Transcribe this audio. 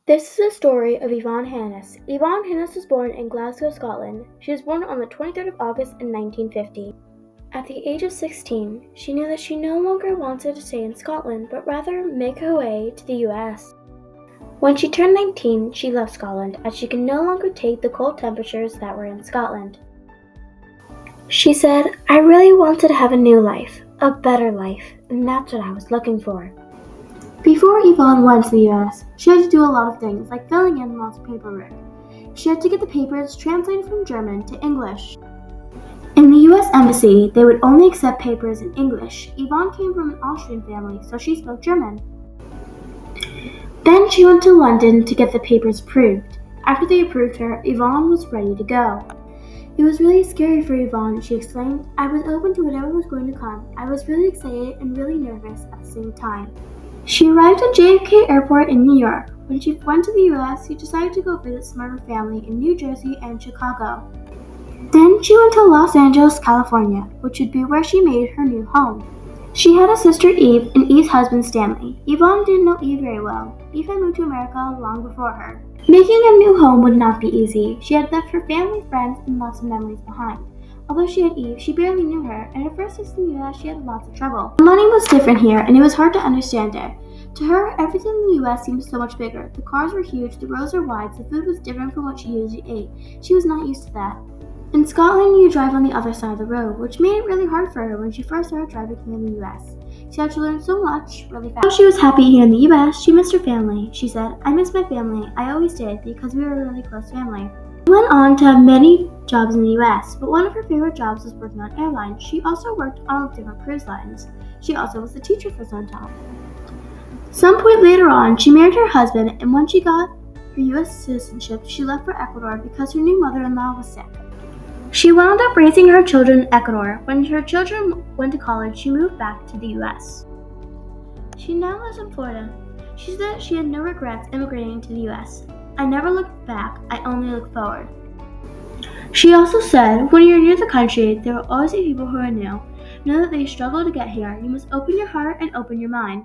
This is the story of Yvonne Hannes. Yvonne Hannes was born in Glasgow, Scotland. She was born on the 23rd of August in 1950. At the age of 16, she knew that she no longer wanted to stay in Scotland, but rather make her way to the US. When she turned 19, she left Scotland as she could no longer take the cold temperatures that were in Scotland. She said, "I really wanted to have a new life, a better life, and that's what I was looking for." Before Yvonne went to the US, she had to do a lot of things, like filling in lots of paperwork. She had to get the papers translated from German to English. In the US Embassy, they would only accept papers in English. Yvonne came from an Austrian family, so she spoke German. Then she went to London to get the papers approved. After they approved her, Yvonne was ready to go. It was really scary for Yvonne, she explained. "I was open to whatever was going to come. I was really excited and really nervous at the same time." She arrived at JFK Airport in New York. When she went to the US, she decided to go visit some of her family in New Jersey and Chicago. Then she went to Los Angeles, California, which would be where she made her new home. She had a sister, Eve, and Eve's husband, Stanley. Yvonne didn't know Eve very well. Eve had moved to America long before her. Making a new home would not be easy. She had left her family, friends, and lots of memories behind. Although she had Eve, she barely knew her, and at first in the US she had lots of trouble. The money was different here, and it was hard to understand it. To her, everything in the US seemed so much bigger. The cars were huge, the roads were wide, the food was different from what she usually ate. She was not used to that. In Scotland, you drive on the other side of the road, which made it really hard for her when she first started driving here in the US. She had to learn so much really fast. While she was happy here in the US, she missed her family. She said, "I miss my family. I always did because we were a really close family." She went on to have many jobs in the US, but one of her favorite jobs was working on airlines. She also worked on different cruise lines. She also was a teacher for some time. Some point later on, she married her husband, and when she got her US citizenship, she left for Ecuador because her new mother-in-law was sick. She wound up raising her children in Ecuador. When her children went to college, she moved back to the US. She now lives in Florida. She said she had no regrets immigrating to the US. "I never looked back, I only looked forward." She also said, "When you're new to the country, there will always be people who are new. Know that they struggle to get here. You must open your heart and open your mind."